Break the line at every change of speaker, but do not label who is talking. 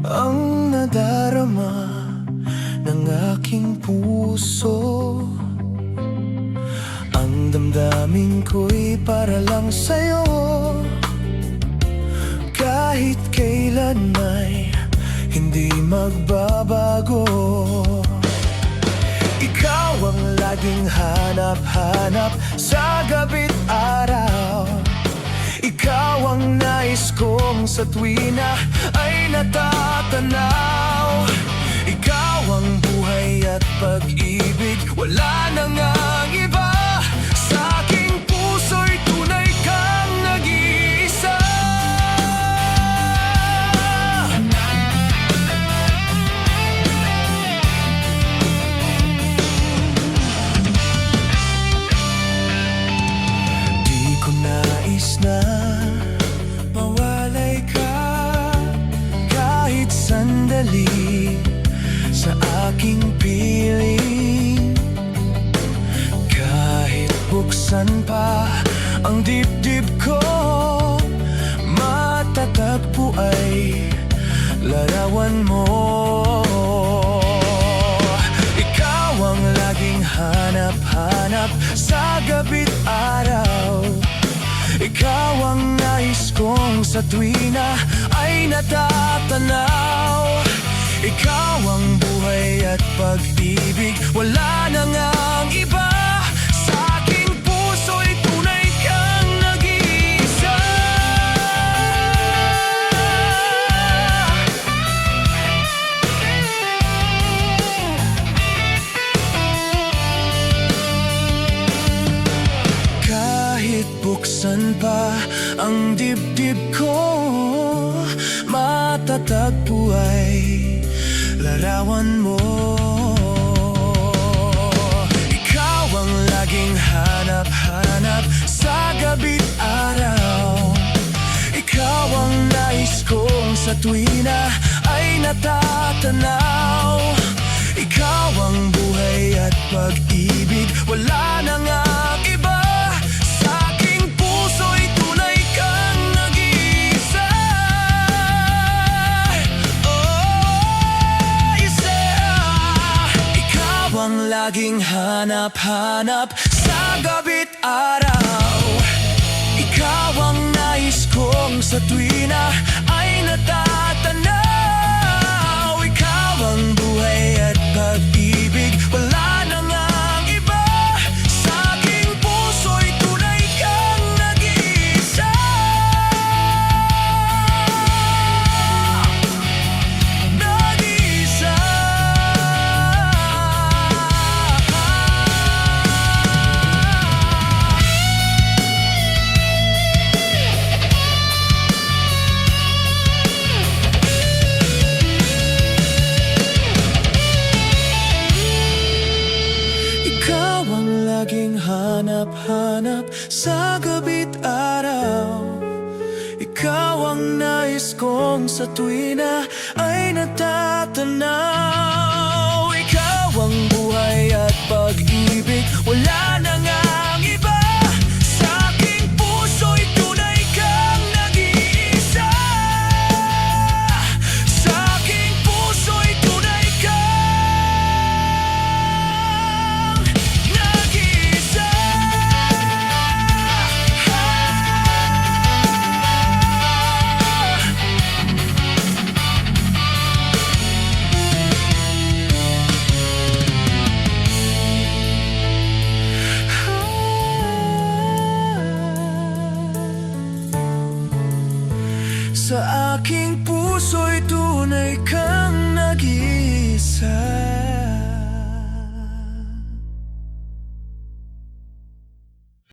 ang nadarama ng aking puso. Ang damdamin ko'y para lang sa'yo. Kahit kailan ay hindi magbabago. Ikaw ang laging hanap-hanap sa gabi't araw. Ikaw ang nais kong sa tuwina ay natatanaw. Ikaw ang buhay at pag-ibig, wala nang ang iba. Sa aking puso'y tunay kang nag-iisa. Di ko nais na mawalay ka kahit sandali sa aking piling. Kahit buksan pa ang dibdib ko, matatagpo ay larawan mo. Ikaw ang laging hanap-hanap sa gabi't araw. Ikaw ang nais kong sa tuwina ay natatanaw. Ikaw ang buhay at pag-ibig, wala nang ang iba. Sa aking puso'y tunay kang nag-iisa. Kahit buksan pa ang dibdib ko, matatagpo ay larawan mo. Ikaw ang laging hanap-hanap sa gabi't araw. Ikaw ang nais kong sa tuwina ay natatanaw. Ikaw ang buhay at pag-ibig, wala nang ang iba. Sa aking puso'y tunay kang nag-iisa. Ang laging hanap-hanap sa gabi't araw. Ikaw ang nais kong sa tuwina ay natatanaw. Ikaw ang buhay at pag-ibig, wala nang ang iba. Sa aking puso'y tunay kang nag-iisa. Nag-iisa. Laging hanap-hanap sa gabi't araw. Ikaw ang nais kong sa tuwina ay natatanaw. Ikaw ang buhay at pag-ibig, wala nang ang iba. Sa aking puso'y tunay kang nag-iisa. Sa aking puso'y tunay kang sa aking puso'y tunay kang nag-iisa.